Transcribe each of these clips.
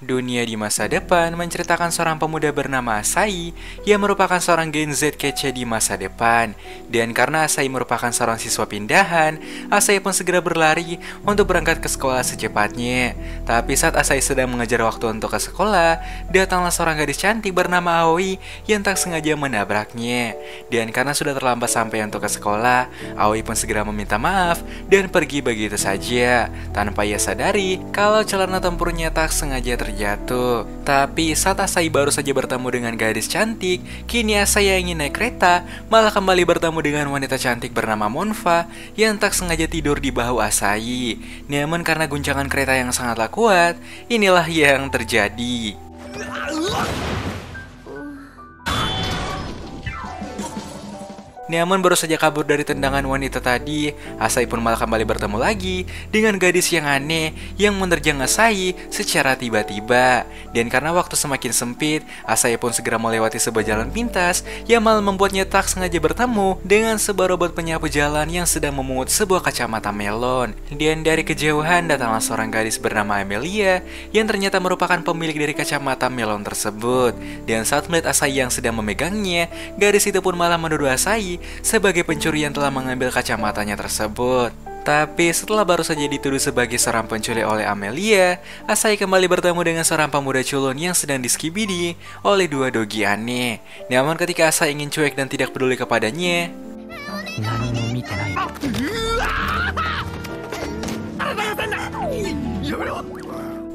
Dunia di masa depan menceritakan seorang pemuda bernama Asai yang merupakan seorang Gen Z kece di masa depan. Dan karena Asai merupakan seorang siswa pindahan, Asai pun segera berlari untuk berangkat ke sekolah secepatnya. Tapi saat Asai sedang mengejar waktu untuk ke sekolah, datanglah seorang gadis cantik bernama Aoi yang tak sengaja menabraknya. Dan karena sudah terlambat sampai untuk ke sekolah, Aoi pun segera meminta maaf dan pergi begitu saja, tanpa ia sadari kalau celana tempurnya tak sengaja terjatuh. Tapi saat Asai baru saja bertemu dengan gadis cantik, kini Asai yang ingin naik kereta malah kembali bertemu dengan wanita cantik bernama Monfa yang tak sengaja tidur di bahu Asai. Namun karena guncangan kereta yang sangatlah kuat, inilah yang terjadi. Namun baru saja kabur dari tendangan wanita tadi, Asai pun malah kembali bertemu lagi dengan gadis yang aneh yang menerjang Asai secara tiba-tiba. Dan karena waktu semakin sempit, Asai pun segera melewati sebuah jalan pintas yang malah membuatnya tak sengaja bertemu dengan sebuah robot penyapu jalan yang sedang memungut sebuah kacamata melon. Dan dari kejauhan datanglah seorang gadis bernama Amelia yang ternyata merupakan pemilik dari kacamata melon tersebut. Dan saat melihat Asai yang sedang memegangnya, gadis itu pun malah menuduh Asai sebagai pencuri yang telah mengambil kacamatanya tersebut. Tapi setelah baru saja dituduh sebagai seorang penculik oleh Amelia, Asai kembali bertemu dengan seorang pemuda culun yang sedang diskibidi oleh dua dogi aneh. Namun ketika Asai ingin cuek dan tidak peduli kepadanya,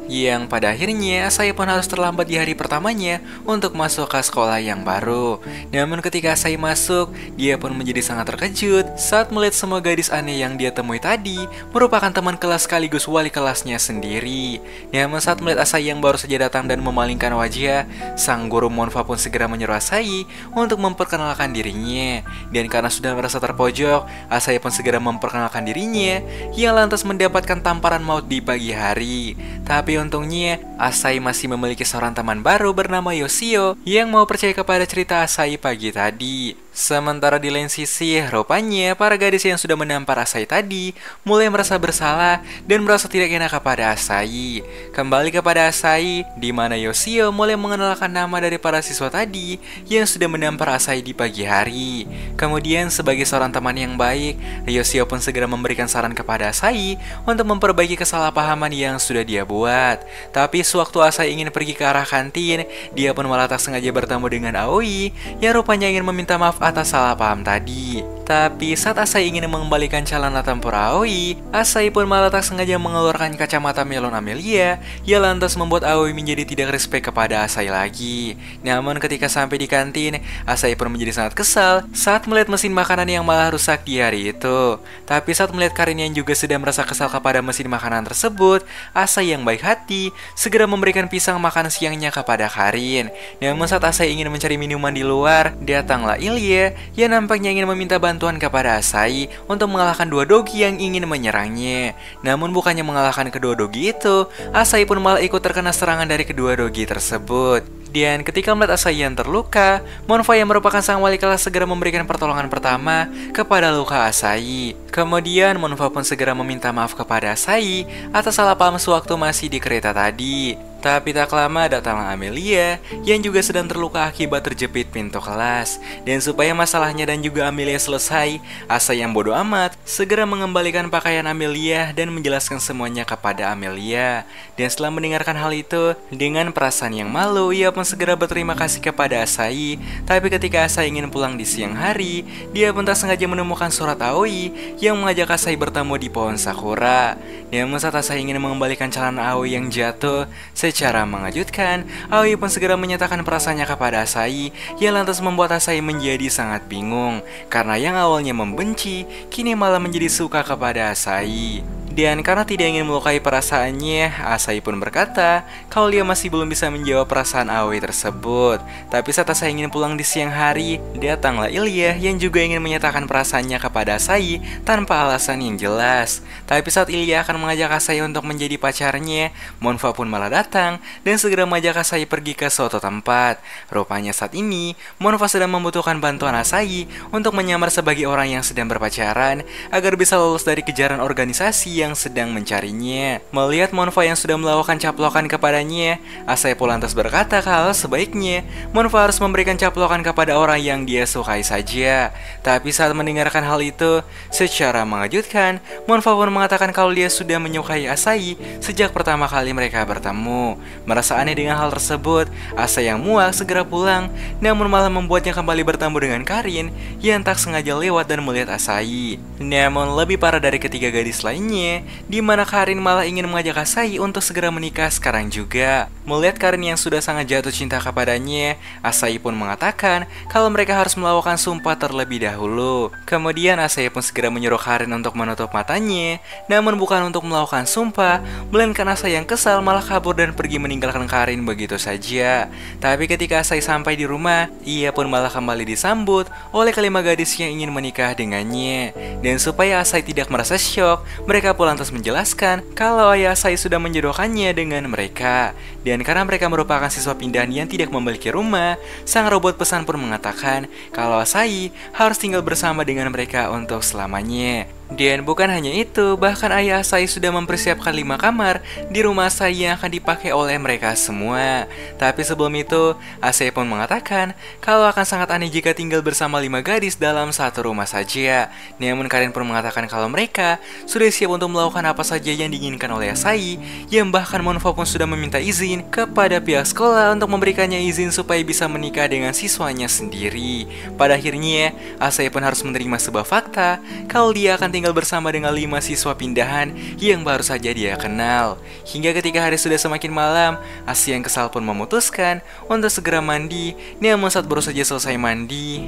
yang pada akhirnya Asai pun harus terlambat di hari pertamanya untuk masuk ke sekolah yang baru. Namun ketika Asai masuk, dia pun menjadi sangat terkejut saat melihat semua gadis aneh yang dia temui tadi merupakan teman kelas sekaligus wali kelasnya sendiri. Namun saat melihat Asai yang baru saja datang dan memalingkan wajah, sang guru Monfa pun segera menyuruh Asai untuk memperkenalkan dirinya. Dan karena sudah merasa terpojok, Asai pun segera memperkenalkan dirinya yang lantas mendapatkan tamparan maut di pagi hari. Tapi untungnya, Asai masih memiliki seorang teman baru bernama Yoshio yang mau percaya kepada cerita Asai pagi tadi. Sementara di lain sisi, rupanya para gadis yang sudah menampar Asai tadi mulai merasa bersalah dan merasa tidak enak kepada Asai. Kembali kepada Asai, di mana Yoshio mulai mengenalkan nama dari para siswa tadi yang sudah menampar Asai di pagi hari. Kemudian sebagai seorang teman yang baik, Yoshio pun segera memberikan saran kepada Asai untuk memperbaiki kesalahpahaman yang sudah dia buat. Tapi sewaktu Asai ingin pergi ke arah kantin, dia pun malah tak sengaja bertemu dengan Aoi yang rupanya ingin meminta maaf atas salah paham tadi. Tapi saat Asai ingin mengembalikan celana tempur Aoi, Asai pun malah tak sengaja mengeluarkan kacamata melon Amelia yang lantas membuat Aoi menjadi tidak respect kepada Asai lagi. Namun ketika sampai di kantin, Asai pun menjadi sangat kesal saat melihat mesin makanan yang malah rusak di hari itu. Tapi saat melihat Karin yang juga sedang merasa kesal kepada mesin makanan tersebut, Asai yang baik hati segera memberikan pisang makan siangnya kepada Karin. Namun saat Asai ingin mencari minuman di luar, datanglah Ilya yang nampaknya ingin meminta bantuan kepada Asai untuk mengalahkan dua dogi yang ingin menyerangnya. Namun bukannya mengalahkan kedua dogi itu, Asai pun malah ikut terkena serangan dari kedua dogi tersebut. Dan ketika melihat Asai yang terluka, Monfa yang merupakan sang wali kelas segera memberikan pertolongan pertama kepada luka Asai. Kemudian Monfa pun segera meminta maaf kepada Asai atas salah paham sewaktu masih di kereta tadi. Tapi tak lama datanglah Amelia yang juga sedang terluka akibat terjepit pintu kelas. Dan supaya masalahnya dan juga Amelia selesai, Asai yang bodoh amat segera mengembalikan pakaian Amelia dan menjelaskan semuanya kepada Amelia. Dan setelah mendengarkan hal itu, dengan perasaan yang malu, ia pun segera berterima kasih kepada Asai. Tapi ketika Asai ingin pulang di siang hari, dia pun tak sengaja menemukan surat Aoi yang mengajak Asai bertemu di pohon sakura. Namun saat Asai ingin mengembalikan celana Aoi yang jatuh, secara mengejutkan, Aoi pun segera menyatakan perasaannya kepada Asai yang lantas membuat Asai menjadi sangat bingung. Karena yang awalnya membenci, kini malah menjadi suka kepada Asai. Dan karena tidak ingin melukai perasaannya, Asai pun berkata kalau dia masih belum bisa menjawab perasaan Aoi tersebut. Tapi saat Asai ingin pulang di siang hari, datanglah Ilya yang juga ingin menyatakan perasaannya kepada Asai tanpa alasan yang jelas. Tapi saat Ilya akan mengajak Asai untuk menjadi pacarnya, Monfa pun malah datang dan segera mengajak Asai pergi ke suatu tempat. Rupanya saat ini, Monfa sedang membutuhkan bantuan Asai untuk menyamar sebagai orang yang sedang berpacaran agar bisa lolos dari kejaran organisasi yang yang sedang mencarinya. Melihat Monfa yang sudah melakukan caplokan kepadanya, Asai pun lantas berkata kalau sebaiknya Monfa harus memberikan caplokan kepada orang yang dia sukai saja. Tapi saat mendengarkan hal itu, secara mengejutkan, Monfa pun mengatakan kalau dia sudah menyukai Asai sejak pertama kali mereka bertemu. Merasa aneh dengan hal tersebut, Asai yang muak segera pulang, namun malah membuatnya kembali bertemu dengan Karin yang tak sengaja lewat dan melihat Asai. Namun lebih parah dari ketiga gadis lainnya, di mana Karin malah ingin mengajak Asai untuk segera menikah sekarang juga. Melihat Karin yang sudah sangat jatuh cinta kepadanya, Asai pun mengatakan kalau mereka harus melakukan sumpah terlebih dahulu. Kemudian Asai pun segera menyuruh Karin untuk menutup matanya, namun bukan untuk melakukan sumpah, melainkan Asai yang kesal malah kabur dan pergi meninggalkan Karin begitu saja. Tapi ketika Asai sampai di rumah, ia pun malah kembali disambut oleh kelima gadis yang ingin menikah dengannya. Dan supaya Asai tidak merasa syok, mereka pun lantas menjelaskan kalau ayah Asai sudah menjodohkannya dengan mereka. Dan karena mereka merupakan siswa pindahan yang tidak memiliki rumah, sang robot pesan pun mengatakan kalau Asai harus tinggal bersama dengan mereka untuk selamanya. Dan bukan hanya itu, bahkan ayah Asai sudah mempersiapkan 5 kamar di rumah Asai yang akan dipakai oleh mereka semua. Tapi sebelum itu, Asai pun mengatakan kalau akan sangat aneh jika tinggal bersama 5 gadis dalam satu rumah saja. Namun Karin pun mengatakan kalau mereka sudah siap untuk melakukan apa saja yang diinginkan oleh Asai, yang bahkan Monfa pun sudah meminta izin kepada pihak sekolah untuk memberikannya izin supaya bisa menikah dengan siswanya sendiri. Pada akhirnya, Asai pun harus menerima sebuah fakta kalau dia akan tinggal bersama dengan 5 siswa pindahan yang baru saja dia kenal. Hingga ketika hari sudah semakin malam, Asai yang kesal pun memutuskan untuk segera mandi. Namun saat baru saja selesai mandi,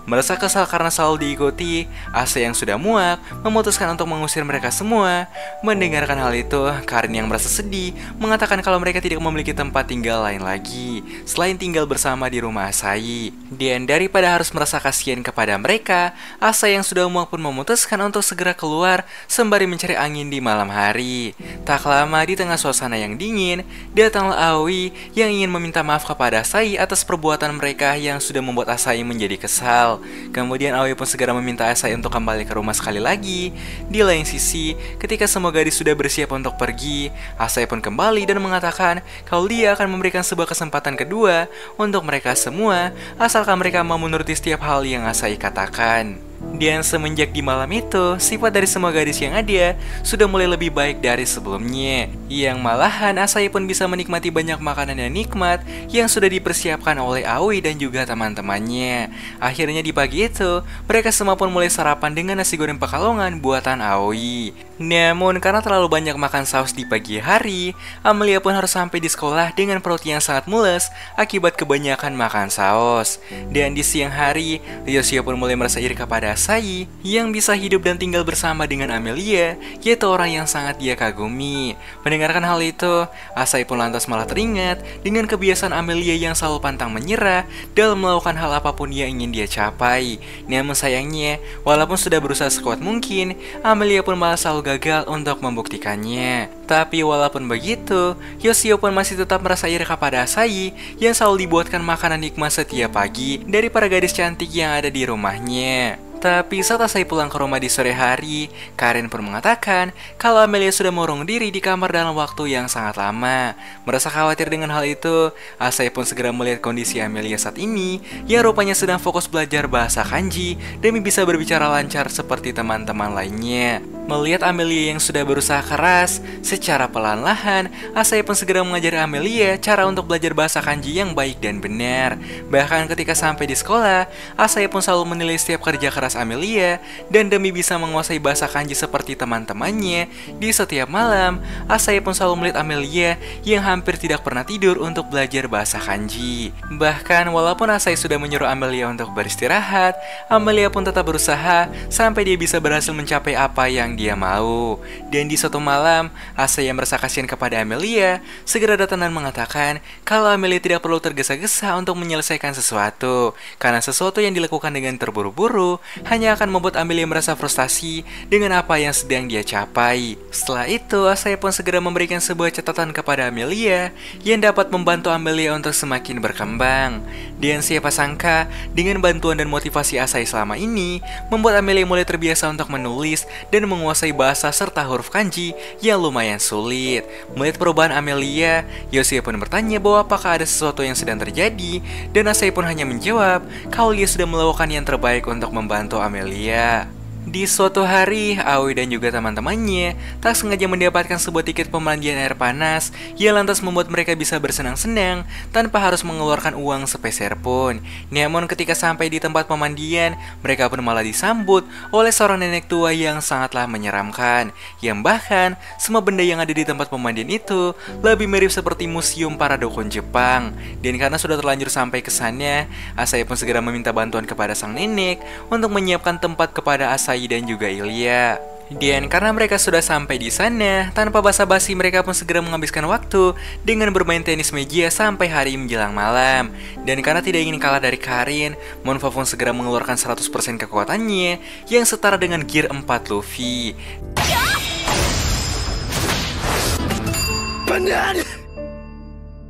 merasa kesal karena selalu diikuti, Asai yang sudah muak memutuskan untuk mengusir mereka semua. Mendengarkan hal itu, Karin yang merasa sedih mengatakan kalau mereka tidak memiliki tempat tinggal lain lagi selain tinggal bersama di rumah Asai. Dan daripada harus merasa kasihan kepada mereka, Asai yang sudah muak pun memutuskan untuk segera keluar sembari mencari angin di malam hari. Tak lama di tengah suasana yang dingin, datanglah Aoi yang ingin meminta maaf kepada Asai atas perbuatan mereka yang sudah membuat Asai menjadi kesal. Kemudian Aoi pun segera meminta Asai untuk kembali ke rumah sekali lagi. Di lain sisi, ketika semua gadis sudah bersiap untuk pergi, Asai pun kembali dan mengatakan kalau dia akan memberikan sebuah kesempatan kedua untuk mereka semua, asalkan mereka mau menuruti setiap hal yang Asai katakan. Dan semenjak di malam itu, sifat dari semua gadis yang ada sudah mulai lebih baik dari sebelumnya. Yang malahan Asai pun bisa menikmati banyak makanan yang nikmat yang sudah dipersiapkan oleh Aoi dan juga teman-temannya. Akhirnya di pagi itu, mereka semua pun mulai sarapan dengan nasi goreng Pekalongan buatan Aoi. Namun karena terlalu banyak makan saus di pagi hari, Amelia pun harus sampai di sekolah dengan perut yang sangat mules akibat kebanyakan makan saus. Dan di siang hari, Yoshio pun mulai merasa iri kepada Asai yang bisa hidup dan tinggal bersama dengan Amelia, yaitu orang yang sangat dia kagumi. Mendengarkan hal itu, Asai pun lantas malah teringat dengan kebiasaan Amelia yang selalu pantang menyerah dalam melakukan hal apapun yang ingin dia capai. Namun sayangnya, walaupun sudah berusaha sekuat mungkin, Amelia pun malah selalu gagal untuk membuktikannya. Tapi walaupun begitu, Yoshio pun masih tetap merasa iri kepada Asai yang selalu dibuatkan makanan nikmat setiap pagi dari para gadis cantik yang ada di rumahnya. Tapi saat Asai pulang ke rumah di sore hari, Karin pun mengatakan kalau Amelia sudah mengurung diri di kamar dalam waktu yang sangat lama. Merasa khawatir dengan hal itu, Asai pun segera melihat kondisi Amelia saat ini yang rupanya sedang fokus belajar bahasa kanji demi bisa berbicara lancar seperti teman-teman lainnya. Melihat Amelia yang sudah berusaha keras, secara perlahan-lahan, Asai pun segera mengajari Amelia cara untuk belajar bahasa kanji yang baik dan benar. Bahkan ketika sampai di sekolah, Asai pun selalu menilai setiap kerja keras Amelia, dan demi bisa menguasai bahasa kanji seperti teman-temannya, di setiap malam, Asai pun selalu melihat Amelia yang hampir tidak pernah tidur untuk belajar bahasa kanji. Bahkan walaupun Asai sudah menyuruh Amelia untuk beristirahat, Amelia pun tetap berusaha sampai dia bisa berhasil mencapai apa yang dia mau. Dan di suatu malam, Asai yang merasa kasihan kepada Amelia segera datang dan mengatakan kalau Amelia tidak perlu tergesa-gesa untuk menyelesaikan sesuatu, karena sesuatu yang dilakukan dengan terburu-buru hanya akan membuat Amelia merasa frustasi dengan apa yang sedang dia capai. Setelah itu, Asai pun segera memberikan sebuah catatan kepada Amelia yang dapat membantu Amelia untuk semakin berkembang. Dan siapa sangka, dengan bantuan dan motivasi Asai selama ini, membuat Amelia mulai terbiasa untuk menulis dan menguasai bahasa serta huruf kanji yang lumayan sulit. Melihat perubahan Amelia, Yoshio pun bertanya bahwa apakah ada sesuatu yang sedang terjadi, dan Asai pun hanya menjawab kalau dia sudah melakukan yang terbaik untuk membantu Amelia. Di suatu hari, Aoi dan juga teman-temannya tak sengaja mendapatkan sebuah tiket pemandian air panas yang lantas membuat mereka bisa bersenang-senang tanpa harus mengeluarkan uang sepeser pun. Namun ketika sampai di tempat pemandian, mereka pun malah disambut oleh seorang nenek tua yang sangatlah menyeramkan, yang bahkan semua benda yang ada di tempat pemandian itu lebih mirip seperti museum para dukun Jepang. Dan karena sudah terlanjur sampai ke sana, Asai pun segera meminta bantuan kepada sang nenek untuk menyiapkan tempat kepada Asai dan juga Ilya. Dan karena mereka sudah sampai di sana, tanpa basa-basi mereka pun segera menghabiskan waktu dengan bermain tenis meja sampai hari menjelang malam. Dan karena tidak ingin kalah dari Karin, Monfa pun segera mengeluarkan 100% kekuatannya yang setara dengan gear 4 Luffy.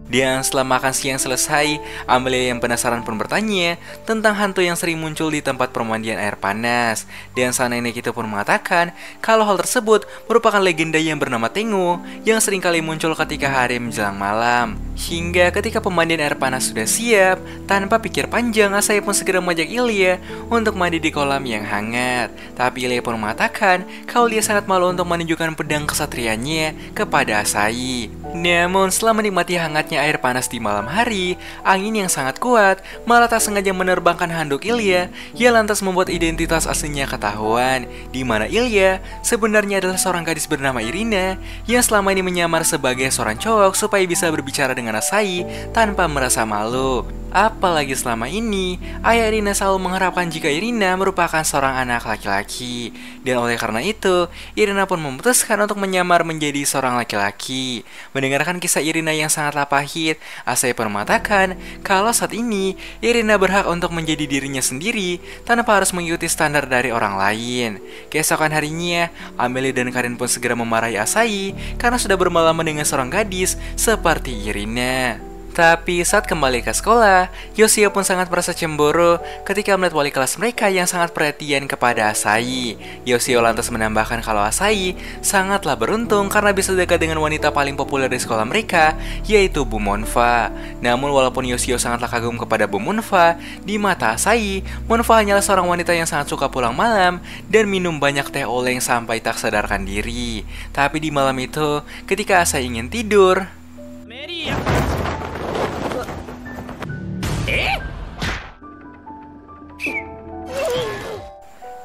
Dan setelah makan siang selesai, Amelia yang penasaran pun bertanya tentang hantu yang sering muncul di tempat pemandian air panas. Dan sang nenek itu pun mengatakan kalau hal tersebut merupakan legenda yang bernama Tengu yang sering kali muncul ketika hari menjelang malam. Hingga ketika pemandian air panas sudah siap, tanpa pikir panjang, Asai pun segera mengajak Ilya untuk mandi di kolam yang hangat. Tapi Ilya pun mengatakan kalau dia sangat malu untuk menunjukkan pedang kesatriannya kepada Asai. Namun setelah menikmati hangatnya air panas di malam hari, angin yang sangat kuat malah tak sengaja menerbangkan handuk Ilya yang lantas membuat identitas aslinya ketahuan, di mana Ilya sebenarnya adalah seorang gadis bernama Irina yang selama ini menyamar sebagai seorang cowok supaya bisa berbicara dengan Asai tanpa merasa malu. Apalagi selama ini, ayah Irina selalu mengharapkan jika Irina merupakan seorang anak laki-laki. Dan oleh karena itu, Irina pun memutuskan untuk menyamar menjadi seorang laki-laki. Mendengarkan kisah Irina yang sangatlah pahit, Asai pun mengatakan kalau saat ini Irina berhak untuk menjadi dirinya sendiri tanpa harus mengikuti standar dari orang lain. Keesokan harinya, Amelia dan Karin pun segera memarahi Asai karena sudah bermalam dengan seorang gadis seperti Irina. Tapi saat kembali ke sekolah, Yoshio pun sangat merasa cemburu ketika melihat wali kelas mereka yang sangat perhatian kepada Asai. Yoshio lantas menambahkan kalau Asai sangatlah beruntung karena bisa dekat dengan wanita paling populer di sekolah mereka, yaitu Bu Monfa. Namun walaupun Yoshio sangatlah kagum kepada Bu Monfa, di mata Asai, Monfa hanyalah seorang wanita yang sangat suka pulang malam dan minum banyak teh oleng sampai tak sadarkan diri. Tapi di malam itu, ketika Asai ingin tidur,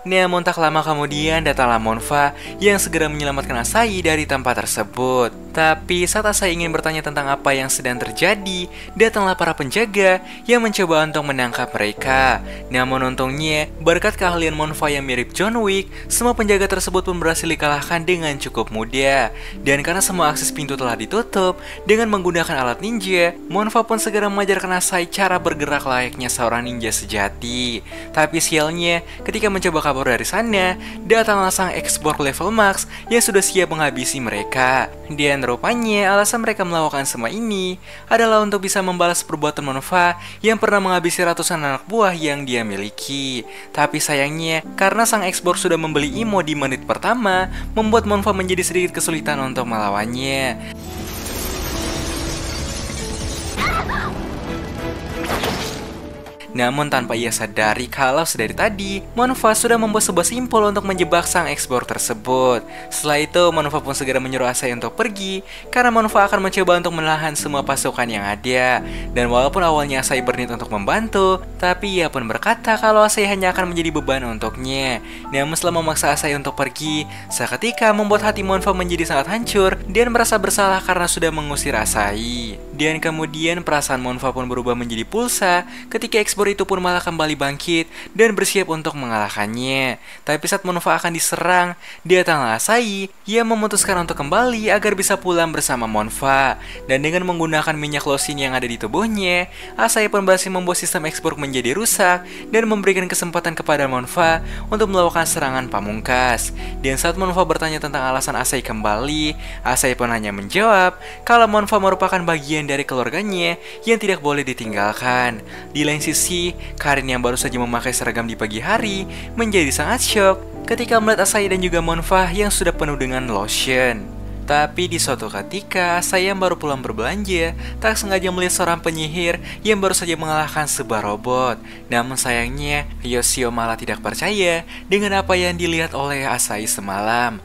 namun tak lama kemudian datanglah Monfa yang segera menyelamatkan Asai dari tempat tersebut. Tapi saat Asai ingin bertanya tentang apa yang sedang terjadi, datanglah para penjaga yang mencoba untuk menangkap mereka. Namun untungnya, berkat keahlian Monfa yang mirip John Wick, semua penjaga tersebut pun berhasil dikalahkan dengan cukup mudah. Dan karena semua akses pintu telah ditutup, dengan menggunakan alat ninja, Monfa pun segera mengajarkan Asai cara bergerak layaknya seorang ninja sejati. Tapi sialnya, ketika mencoba kabur dari sana, datanglah sang X-Borg level max yang sudah siap menghabisi mereka. Dan rupanya alasan mereka melakukan semua ini adalah untuk bisa membalas perbuatan Monfa yang pernah menghabisi ratusan anak buah yang dia miliki. Tapi sayangnya, karena sang X-Borg sudah membeli Imo di menit pertama, membuat Monfa menjadi sedikit kesulitan untuk melawannya. Namun tanpa ia sadari kalau sedari tadi, Monfa sudah membuat sebuah simpul untuk menjebak sang X-Borg tersebut. Setelah itu, Monfa pun segera menyuruh Asai untuk pergi, karena Monfa akan mencoba untuk menahan semua pasukan yang ada. Dan walaupun awalnya Asai berniat untuk membantu, tapi ia pun berkata kalau Asai hanya akan menjadi beban untuknya. Namun setelah memaksa Asai untuk pergi, seketika membuat hati Monfa menjadi sangat hancur dan merasa bersalah karena sudah mengusir Asai. Dan kemudian perasaan Monfa pun berubah menjadi pulsa ketika X ekspor itu pun malah kembali bangkit dan bersiap untuk mengalahkannya. Tapi saat Monfa akan diserang, datanglah Asahi yang memutuskan untuk kembali agar bisa pulang bersama Monfa. Dan dengan menggunakan minyak losin yang ada di tubuhnya, Asahi pun berhasil membuat sistem ekspor menjadi rusak dan memberikan kesempatan kepada Monfa untuk melakukan serangan pamungkas. Dan saat Monfa bertanya tentang alasan Asahi kembali, Asahi pun hanya menjawab kalau Monfa merupakan bagian dari keluarganya yang tidak boleh ditinggalkan. Di lain sisi, Karin yang baru saja memakai seragam di pagi hari menjadi sangat syok ketika melihat Asahi dan juga Monfa yang sudah penuh dengan lotion. Tapi di suatu ketika, saya yang baru pulang berbelanja, tak sengaja melihat seorang penyihir yang baru saja mengalahkan sebuah robot. Namun sayangnya, Yoshio malah tidak percaya dengan apa yang dilihat oleh Asahi semalam.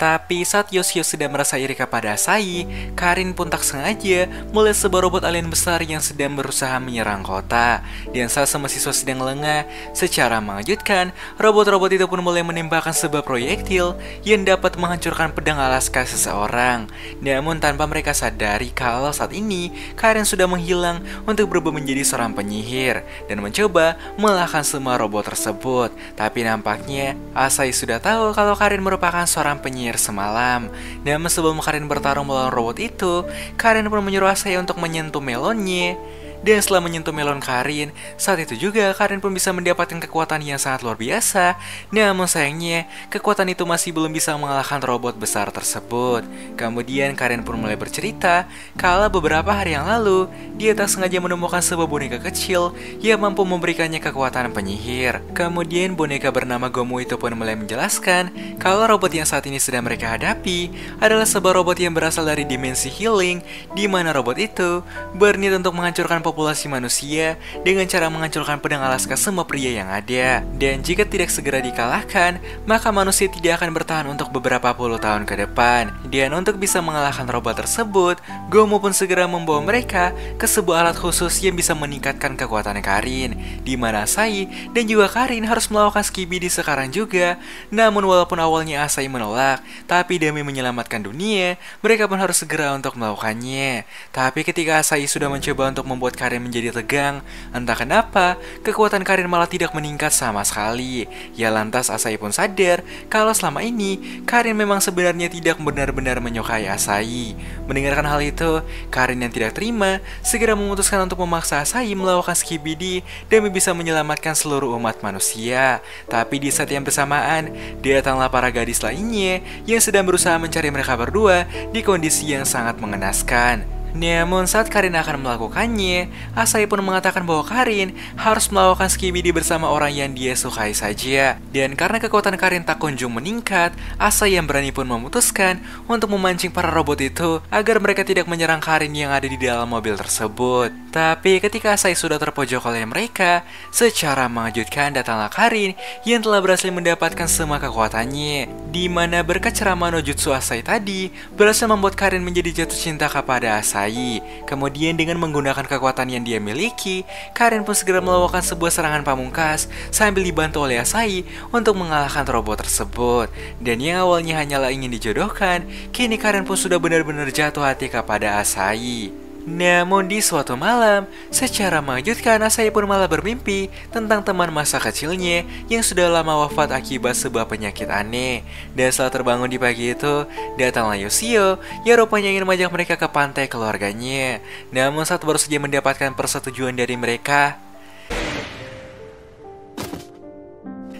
Tapi saat Yoshio sedang merasa iri kepada Asahi, Karin pun tak sengaja melihat sebuah robot alien besar yang sedang berusaha menyerang kota. Dan saat semua siswa sedang lengah, secara mengejutkan, robot-robot itu pun mulai menembakkan sebuah proyektil yang dapat menghancurkan pedang Alaska seseorang. Namun tanpa mereka sadari kalau saat ini Karin sudah menghilang untuk berubah menjadi seorang penyihir dan mencoba mengalahkan semua robot tersebut. Tapi nampaknya Asahi sudah tahu kalau Karin merupakan seorang penyihir semalam. Namun sebelum Karin bertarung melawan robot itu, Karin pun menyuruh Asahi untuk menyentuh melonnya. Dan setelah menyentuh melon Karin, saat itu juga Karin pun bisa mendapatkan kekuatan yang sangat luar biasa. Namun sayangnya, kekuatan itu masih belum bisa mengalahkan robot besar tersebut. Kemudian Karin pun mulai bercerita kalau beberapa hari yang lalu, dia tak sengaja menemukan sebuah boneka kecil yang mampu memberikannya kekuatan penyihir. Kemudian boneka bernama Gomu itu pun mulai menjelaskan kalau robot yang saat ini sedang mereka hadapi adalah sebuah robot yang berasal dari dimensi healing, di mana robot itu berniat untuk menghancurkan populasi manusia dengan cara menghancurkan pedang Alaska semua pria yang ada. Dan jika tidak segera dikalahkan, maka manusia tidak akan bertahan untuk beberapa puluh tahun ke depan. Dan untuk bisa mengalahkan robot tersebut, Gomu pun segera membawa mereka ke sebuah alat khusus yang bisa meningkatkan kekuatan Karin, di mana Asahi dan juga Karin harus melakukan skibidi sekarang juga. Namun walaupun awalnya Asahi menolak, tapi demi menyelamatkan dunia, mereka pun harus segera untuk melakukannya. Tapi ketika Asahi sudah mencoba untuk membuat Karin menjadi tegang, entah kenapa kekuatan Karin malah tidak meningkat sama sekali. Ya lantas Asahi pun sadar kalau selama ini Karin memang sebenarnya tidak benar-benar menyukai Asahi. Mendengarkan hal itu, Karin yang tidak terima segera memutuskan untuk memaksa Asahi melakukan skibidi demi bisa menyelamatkan seluruh umat manusia. Tapi di saat yang bersamaan, datanglah para gadis lainnya yang sedang berusaha mencari mereka berdua di kondisi yang sangat mengenaskan. Namun saat Karin akan melakukannya, Asahi pun mengatakan bahwa Karin harus melakukan skibidi bersama orang yang dia sukai saja. Dan karena kekuatan Karin tak kunjung meningkat, Asahi yang berani pun memutuskan untuk memancing para robot itu agar mereka tidak menyerang Karin yang ada di dalam mobil tersebut. Tapi ketika Asahi sudah terpojok oleh mereka, secara mengejutkan datanglah Karin yang telah berhasil mendapatkan semua kekuatannya, di mana berkat ceramah no jutsu Asahi tadi berhasil membuat Karin menjadi jatuh cinta kepada Asahi. Kemudian dengan menggunakan kekuatan yang dia miliki, Karin pun segera melakukan sebuah serangan pamungkas sambil dibantu oleh Asahi untuk mengalahkan robot tersebut. Dan yang awalnya hanyalah ingin dijodohkan, kini Karin pun sudah benar-benar jatuh hati kepada Asahi. Namun di suatu malam, secara mengejutkan Asahi pun malah bermimpi tentang teman masa kecilnya yang sudah lama wafat akibat sebuah penyakit aneh. Dan setelah terbangun di pagi itu, datanglah Yoshio yang rupanya ingin mengajak mereka ke pantai keluarganya. Namun saat baru saja mendapatkan persetujuan dari mereka,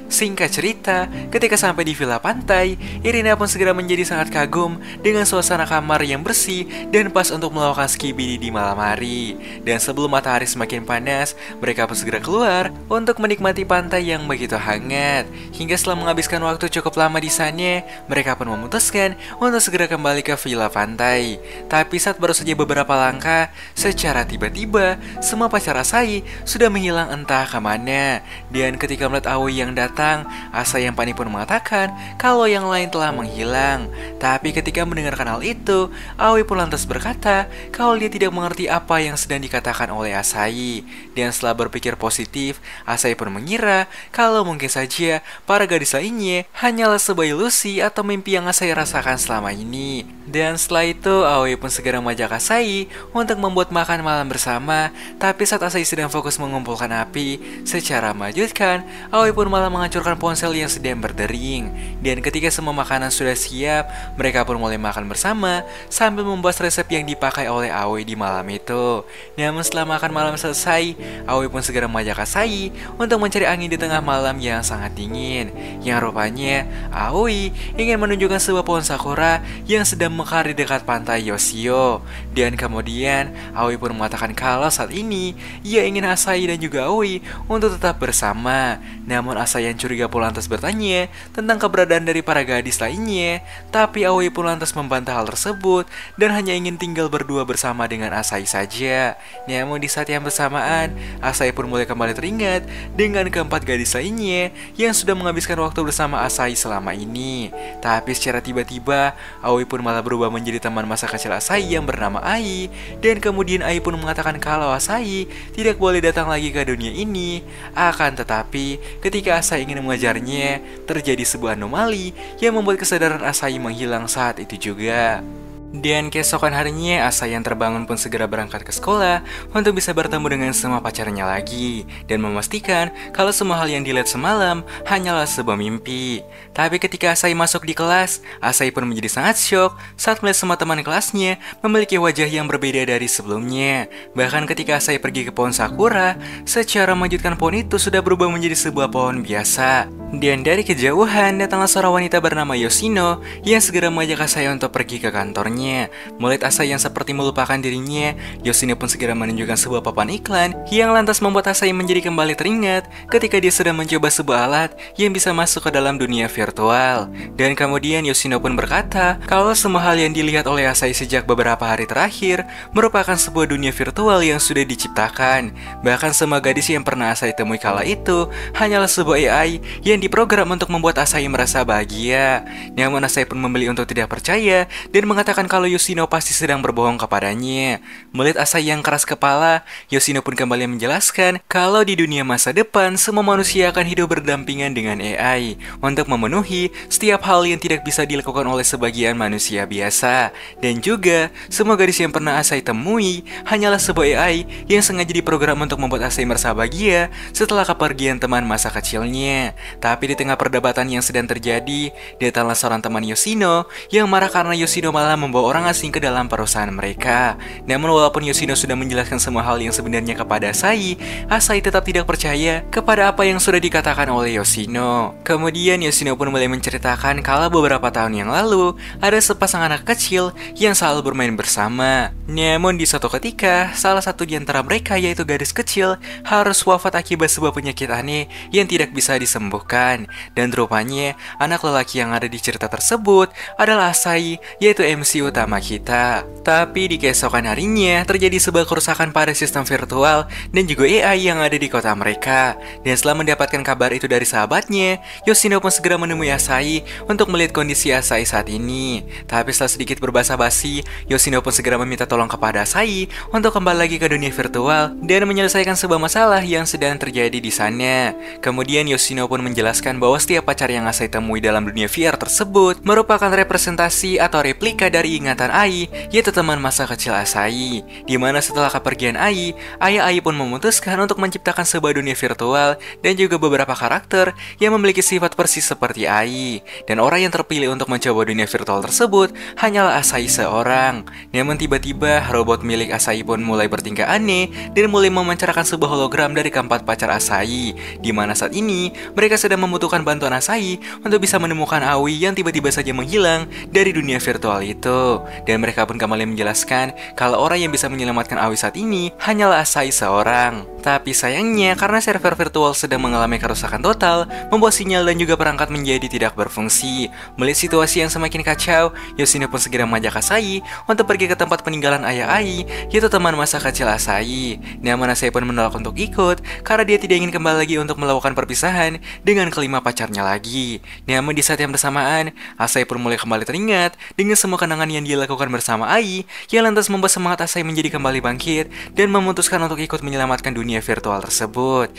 singkat cerita, ketika sampai di villa pantai, Irina pun segera menjadi sangat kagum dengan suasana kamar yang bersih dan pas untuk melakukan skibidi di malam hari. Dan sebelum matahari semakin panas, mereka pun segera keluar untuk menikmati pantai yang begitu hangat. Hingga setelah menghabiskan waktu cukup lama di sana, mereka pun memutuskan untuk segera kembali ke villa pantai. Tapi saat baru saja beberapa langkah, secara tiba-tiba, semua pacar Asahi sudah menghilang entah kemana. Dan ketika melihat Aoi yang datang, hilang, Asai yang panik pun mengatakan kalau yang lain telah menghilang. Tapi ketika mendengarkan hal itu, Aoi pun lantas berkata kalau dia tidak mengerti apa yang sedang dikatakan oleh Asai. Dan setelah berpikir positif, Asai pun mengira kalau mungkin saja para gadis lainnya hanyalah sebuah ilusi atau mimpi yang Asai rasakan selama ini. Dan setelah itu, Aoi pun segera mengajak Asai untuk membuat makan malam bersama. Tapi saat Asai sedang fokus mengumpulkan api secara mengejutkan, Aoi pun malah menghancurkan ponsel yang sedang berdering. Dan ketika semua makanan sudah siap, mereka pun mulai makan bersama sambil membahas resep yang dipakai oleh Aoi di malam itu. Namun setelah makan malam selesai, Aoi pun segera mengajak Asai untuk mencari angin di tengah malam yang sangat dingin. Yang rupanya Aoi ingin menunjukkan sebuah pohon sakura yang sedang mekar di dekat pantai Yoshio. Dan kemudian Aoi pun mengatakan kalau saat ini ia ingin Asai dan juga Aoi untuk tetap bersama. Namun Asai yang curiga pun lantas bertanya tentang keberadaan dari para gadis lainnya. Tapi Aoi pun lantas membantah hal tersebut dan hanya ingin tinggal berdua bersama dengan Asai saja. Namun di saat yang bersamaan, Asai pun mulai kembali teringat dengan keempat gadis lainnya yang sudah menghabiskan waktu bersama Asai selama ini. Tapi secara tiba-tiba, Aoi pun malah berubah menjadi teman masa kecil Asai yang bernama Ai. Dan kemudian Ai pun mengatakan kalau Asai tidak boleh datang lagi ke dunia ini. Akan tetapi, ketika Asai ingin mengejarnya, terjadi sebuah anomali yang membuat kesadaran Asai menghilang saat itu juga. Dan keesokan harinya, Asai yang terbangun pun segera berangkat ke sekolah untuk bisa bertemu dengan semua pacarnya lagi dan memastikan kalau semua hal yang dilihat semalam hanyalah sebuah mimpi. Tapi ketika Asai masuk di kelas, Asai pun menjadi sangat syok saat melihat semua teman kelasnya memiliki wajah yang berbeda dari sebelumnya. Bahkan ketika Asai pergi ke pohon sakura, secara mengejutkan pohon itu sudah berubah menjadi sebuah pohon biasa. Dan dari kejauhan datanglah seorang wanita bernama Yoshino yang segera mengajak Asai untuk pergi ke kantornya. Melihat Asai yang seperti melupakan dirinya, Yoshino pun segera menunjukkan sebuah papan iklan yang lantas membuat Asai menjadi kembali teringat ketika dia sedang mencoba sebuah alat yang bisa masuk ke dalam dunia virtual. Dan kemudian Yoshino pun berkata kalau semua hal yang dilihat oleh Asai sejak beberapa hari terakhir merupakan sebuah dunia virtual yang sudah diciptakan. Bahkan semua gadis yang pernah Asai temui kala itu hanyalah sebuah AI yang diprogram untuk membuat Asai merasa bahagia. Namun Asai pun memilih untuk tidak percaya dan mengatakan kalau Yoshino pasti sedang berbohong kepadanya. Melihat Asai yang keras kepala, Yoshino pun kembali menjelaskan kalau di dunia masa depan semua manusia akan hidup berdampingan dengan AI untuk memenuhi setiap hal yang tidak bisa dilakukan oleh sebagian manusia biasa. Dan juga semua gadis yang pernah Asai temui hanyalah sebuah AI yang sengaja diprogram untuk membuat Asai merasa bahagia setelah kepergian teman masa kecilnya. Tapi di tengah perdebatan yang sedang terjadi, datanglah seorang teman Yoshino yang marah karena Yoshino malah membawa orang asing ke dalam perusahaan mereka. Namun walaupun Yoshino sudah menjelaskan semua hal yang sebenarnya kepada Asai, Asai tetap tidak percaya kepada apa yang sudah dikatakan oleh Yoshino. Kemudian Yoshino pun mulai menceritakan kalau beberapa tahun yang lalu ada sepasang anak kecil yang selalu bermain bersama. Namun di suatu ketika, salah satu di antara mereka yaitu gadis kecil harus wafat akibat sebuah penyakit aneh yang tidak bisa disembuhkan. Dan rupanya anak lelaki yang ada di cerita tersebut adalah Asai, yaitu MC utama kita. Tapi di keesokan harinya terjadi sebuah kerusakan pada sistem virtual dan juga AI yang ada di kota mereka. Dan setelah mendapatkan kabar itu dari sahabatnya, Yoshino pun segera menemui Asai untuk melihat kondisi Asai saat ini. Tapi setelah sedikit berbasa-basi, Yoshino pun segera meminta tolong kepada Asai untuk kembali lagi ke dunia virtual dan menyelesaikan sebuah masalah yang sedang terjadi di sana. Kemudian Yoshino pun menjelaskan bahwa setiap pacar yang Asai temui dalam dunia VR tersebut merupakan representasi atau replika dari ingatan Ai, yaitu teman masa kecil Asai. Dimana setelah kepergian Ai, ayah Ai pun memutuskan untuk menciptakan sebuah dunia virtual dan juga beberapa karakter yang memiliki sifat persis seperti Ai. Dan orang yang terpilih untuk mencoba dunia virtual tersebut hanyalah Asai seorang. Namun tiba-tiba robot milik Asai pun mulai bertingkah aneh dan mulai memancarkan sebuah hologram dari keempat pacar Asai. Dimana saat ini mereka sedang membutuhkan bantuan Asai untuk bisa menemukan Aoi yang tiba-tiba saja menghilang dari dunia virtual itu. itu. Dan mereka pun kembali menjelaskan kalau orang yang bisa menyelamatkan Aoi saat ini hanyalah Asai seorang. Tapi sayangnya karena server virtual sedang mengalami kerusakan total, membuat sinyal dan juga perangkat menjadi tidak berfungsi. Melihat situasi yang semakin kacau, Yoshino pun segera mengajak Asai untuk pergi ke tempat peninggalan ayah Ai, yaitu teman masa kecil Asai. Namun Asai pun menolak untuk ikut karena dia tidak ingin kembali lagi untuk melakukan perpisahan dengan kelima pacarnya lagi. Namun di saat yang bersamaan, Asai pun mulai kembali teringat dengan semua kenangan yang dia lakukan bersama Ai, yang lantas membuat semangat Asai menjadi kembali bangkit dan memutuskan untuk ikut menyelamatkan dunia virtual tersebut.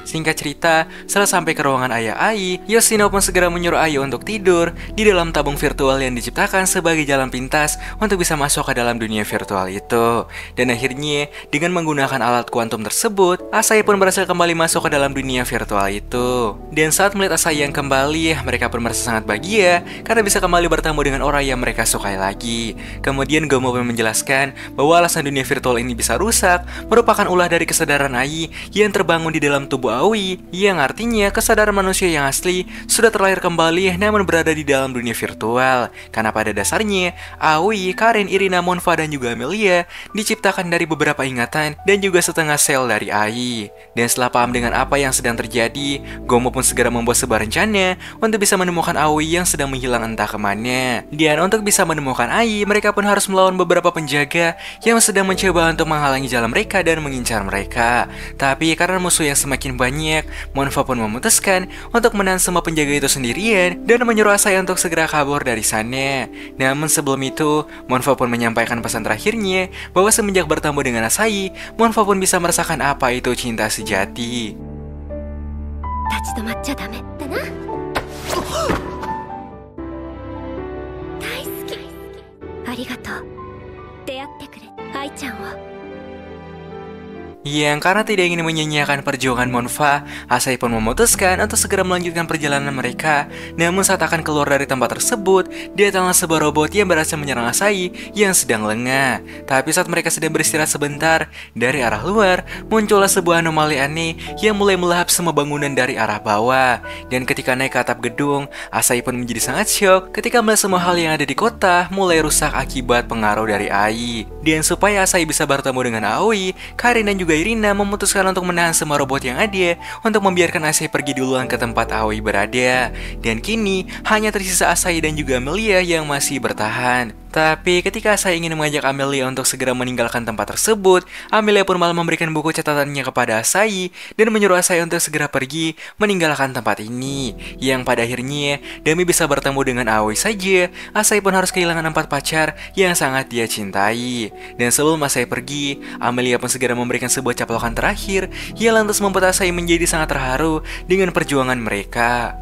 Singkat cerita, setelah sampai ke ruangan ayah Ai, Yoshino pun segera menyuruh Ai untuk tidur di dalam tabung virtual yang diciptakan sebagai jalan pintas untuk bisa masuk ke dalam dunia virtual itu. Dan akhirnya, dengan menggunakan alat kuantum tersebut, Asai pun berhasil kembali masuk ke dalam dunia virtual itu. Dan saat melihat Asai yang kembali, mereka pun merasa sangat bahagia karena bisa kembali bertemu dengan orang yang mereka sukai lagi. Kemudian Gomo pun menjelaskan bahwa alasan dunia virtual ini bisa rusak merupakan ulah dari kesadaran Ai yang terbangun di dalam tubuh Aoi, yang artinya kesadaran manusia yang asli sudah terlahir kembali namun berada di dalam dunia virtual. Karena pada dasarnya, Aoi, Karin, Irina, Monfa, dan juga Amelia diciptakan dari beberapa ingatan dan juga setengah sel dari Ai. Dan setelah paham dengan apa yang sedang terjadi, Gomo pun segera membuat sebuah rencana untuk bisa menemukan Aoi yang sedang menghilang entah kemana. Dan untuk bisa menemukan Ai, mereka pun harus melawan beberapa penjaga yang sedang mencoba untuk menghalangi jalan mereka dan mengincar mereka. Tapi karena musuh yang semakin banyak, Monfa pun memutuskan untuk menahan semua penjaga itu sendirian dan menyuruh Asai untuk segera kabur dari sana. Namun sebelum itu, Monfa pun menyampaikan pesan terakhirnya bahwa semenjak bertemu dengan Asai, Monfa pun bisa merasakan apa itu cinta sejati. Yang karena tidak ingin menyanyiakan perjuangan Monfa, Asai pun memutuskan untuk segera melanjutkan perjalanan mereka. Namun saat akan keluar dari tempat tersebut, datanglah sebuah robot yang berhasil menyerang Asai yang sedang lengah. Tapi saat mereka sedang beristirahat sebentar, dari arah luar muncullah sebuah anomali aneh yang mulai melahap semua bangunan dari arah bawah. Dan ketika naik ke atap gedung, Asai pun menjadi sangat syok ketika melihat semua hal yang ada di kota mulai rusak akibat pengaruh dari Ai. Dan supaya Asai bisa bertemu dengan Aoi, Karin dan juga Irina memutuskan untuk menahan semua robot yang ada untuk membiarkan Asai pergi duluan ke tempat Aoi berada. Dan kini hanya tersisa Asai dan juga Amelia yang masih bertahan. Tapi ketika Asai ingin mengajak Amelia untuk segera meninggalkan tempat tersebut, Amelia pun malah memberikan buku catatannya kepada Asai dan menyuruh Asai untuk segera pergi meninggalkan tempat ini. Yang pada akhirnya, demi bisa bertemu dengan Aoi saja, Asai pun harus kehilangan 4 pacar yang sangat dia cintai. Dan sebelum Asai pergi, Amelia pun segera memberikan sebuah caplokan terakhir yang lantas membuat Asai menjadi sangat terharu dengan perjuangan mereka.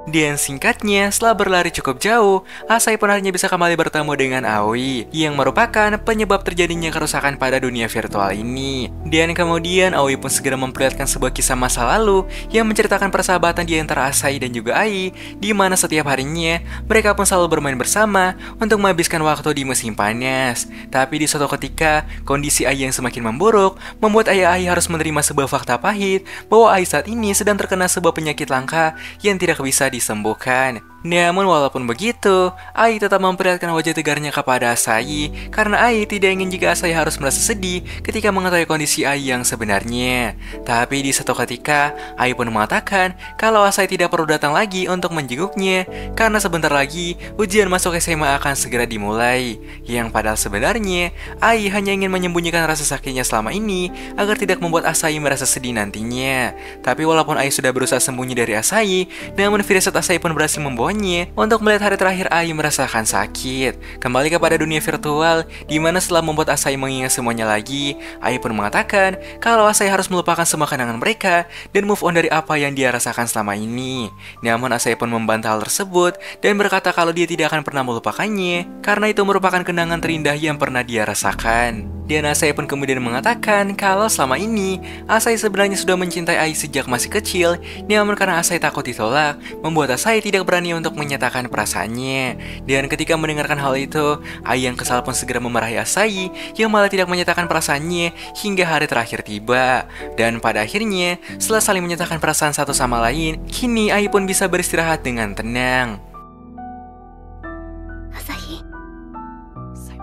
Dan singkatnya, setelah berlari cukup jauh, Asai pun akhirnya bisa kembali bertemu dengan Aoi, yang merupakan penyebab terjadinya kerusakan pada dunia virtual ini. Dan kemudian Aoi pun segera memperlihatkan sebuah kisah masa lalu yang menceritakan persahabatan di antara Asai dan juga Ai, di mana setiap harinya mereka pun selalu bermain bersama untuk menghabiskan waktu di musim panas. Tapi di suatu ketika, kondisi Ai yang semakin memburuk membuat ayah Ai harus menerima sebuah fakta pahit bahwa Ai saat ini sedang terkena sebuah penyakit langka yang tidak bisa disembuhkan. Namun walaupun begitu, Ai tetap memperlihatkan wajah tegarnya kepada Asai karena Ai tidak ingin jika Asai harus merasa sedih ketika mengetahui kondisi Ai yang sebenarnya. Tapi di suatu ketika, Ai pun mengatakan kalau Asai tidak perlu datang lagi untuk menjenguknya karena sebentar lagi ujian masuk SMA akan segera dimulai. Yang padahal sebenarnya, Ai hanya ingin menyembunyikan rasa sakitnya selama ini agar tidak membuat Asai merasa sedih nantinya. Tapi walaupun Ai sudah berusaha sembunyi dari Asai, namun firasat Asai pun berhasil membawa untuk melihat hari terakhir Ai merasakan sakit. Kembali kepada dunia virtual, di mana setelah membuat Asai mengingat semuanya lagi, Ai pun mengatakan kalau Asai harus melupakan semua kenangan mereka dan move on dari apa yang dia rasakan selama ini. Namun Asai pun membantah hal tersebut dan berkata kalau dia tidak akan pernah melupakannya karena itu merupakan kenangan terindah yang pernah dia rasakan. Dan Asai pun kemudian mengatakan kalau selama ini Asai sebenarnya sudah mencintai Ai sejak masih kecil, namun karena Asai takut ditolak, membuat Asai tidak berani untuk menyatakan perasaannya. Dan ketika mendengarkan hal itu, Ai yang kesal pun segera memarahi Asai yang malah tidak menyatakan perasaannya hingga hari terakhir tiba. Dan pada akhirnya, setelah saling menyatakan perasaan satu sama lain, kini Ai pun bisa beristirahat dengan tenang.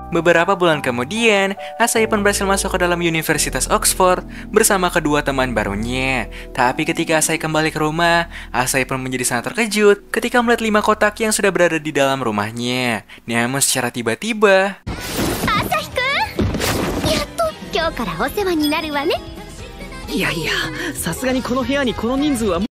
Beberapa bulan kemudian, Asai pun berhasil masuk ke dalam Universitas Oxford bersama kedua teman barunya. Tapi ketika Asai kembali ke rumah, Asai pun menjadi sangat terkejut ketika melihat 5 kotak yang sudah berada di dalam rumahnya. Namun secara tiba-tiba, やっと今日からお世話になるわね。いやいや、さすがにこの部屋にこの人数は。